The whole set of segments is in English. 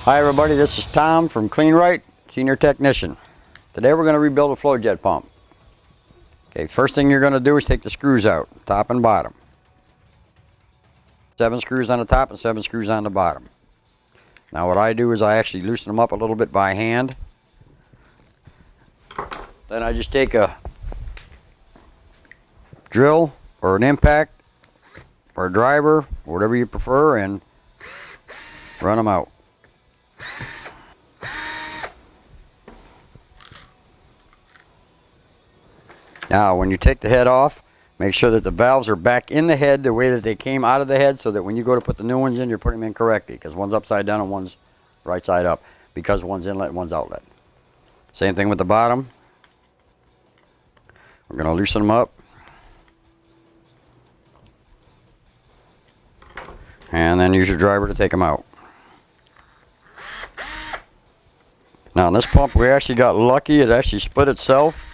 Hi everybody, this is Tom from Kleen-Rite, Senior Technician. Today we're going to rebuild a Flojet pump. Okay, first thing you're going to do is take the screws out, top and bottom. 7 screws on the top and 7 screws on the bottom. Now what I do is I actually loosen them up a little bit by hand. Then I just take a drill or an impact or a driver, whatever you prefer, and run them out. Now when you take the head off, make sure that the valves are back in the head the way that they came out of the head, so that when you go to put the new ones in, you're putting them in correctly, because one's upside down and one's right side up, because one's inlet and one's outlet. Same thing with the bottom. We're going to loosen them up. And then use your driver to take them out. Now in this pump we actually got lucky, it actually split itself.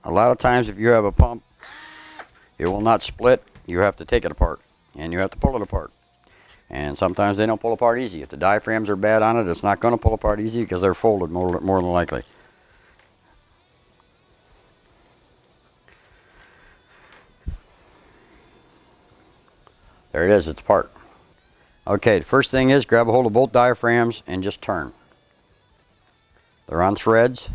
A lot of times if you have a pump, it will not split. You have to take it apart and you have to pull it apart. And sometimes they don't pull apart easy. If the diaphragms are bad on it, it's not going to pull apart easy because they're folded more than likely. There it is, it's apart. Okay, the first thing is grab a hold of both diaphragms and just turn. They're on threads.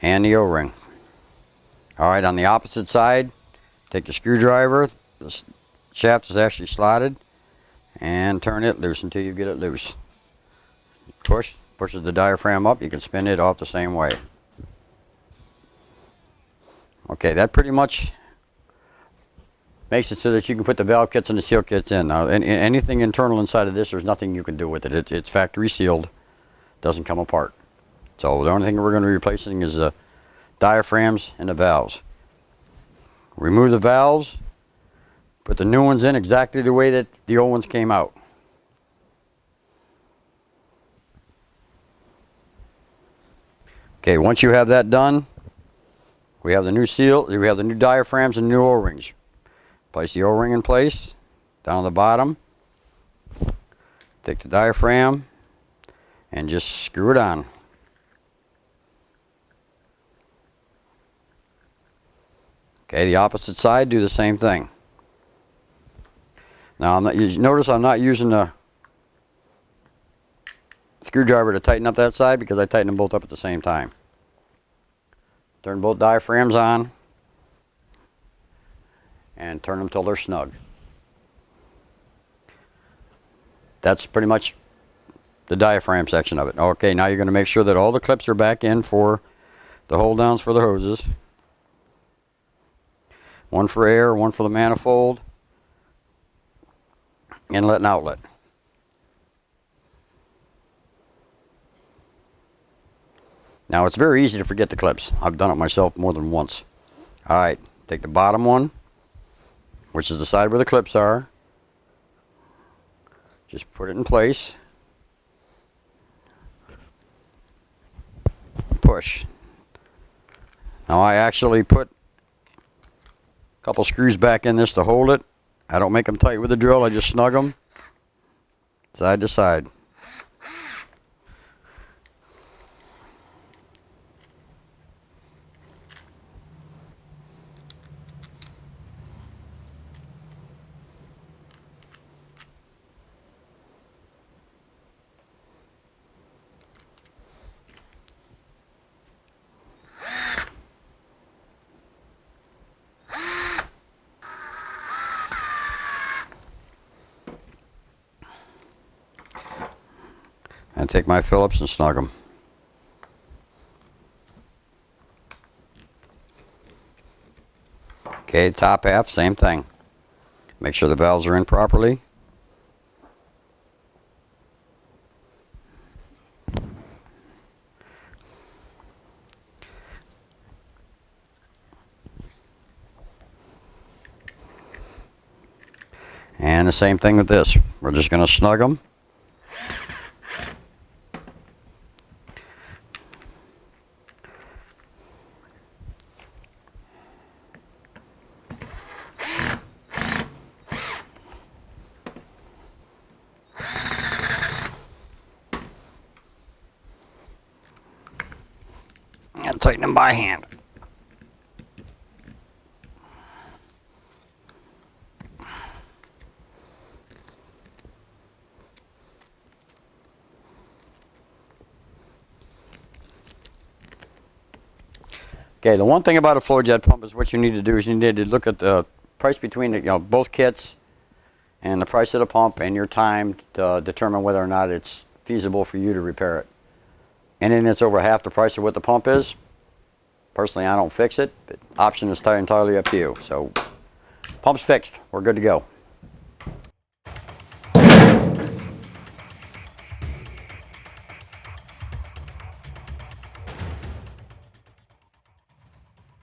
And the O-ring. Alright, on the opposite side, take your screwdriver, the shaft is actually slotted, and turn it loose until you get it loose. Pushes the diaphragm up, you can spin it off the same way. Okay, that pretty much makes it so that you can put the valve kits and the seal kits in. Now, anything internal inside of this, there's nothing you can do with it. It's factory sealed, doesn't come apart. So the only thing we're going to be replacing is the diaphragms and the valves. Remove the valves, put the new ones in exactly the way that the old ones came out. Okay, once you have that done, we have the new seal, we have the new diaphragms and new O-rings. Place the O-ring in place, down on the bottom. Take the diaphragm and just screw it on. Okay, the opposite side, do the same thing. Now, notice I'm not using the screwdriver to tighten up that side because I tighten them both up at the same time. Turn both diaphragms on and turn them till they're snug. That's pretty much the diaphragm section of it. Okay, now you're going to make sure that all the clips are back in for the hold downs for the hoses. One for air, one for the manifold, inlet and outlet. Now it's very easy to forget the clips. I've done it myself more than once. Alright, take the bottom one, which is the side where the clips are. Just put it in place. Push. Now I actually put couple screws back in this to hold it. I don't make them tight with a drill, I just snug them side to side. And take my Phillips and snug them. Okay, top half, same thing. Make sure the valves are in properly. And the same thing with this. We're just going to snug them. and tighten them by hand. Okay, the one thing about a Flojet pump is what you need to do is you need to look at the price between the, both kits and the price of the pump and your time to determine whether or not it's feasible for you to repair it. Anything that's over half the price of what the pump is, personally I don't fix it, but option is entirely up to you. So pump's fixed, we're good to go.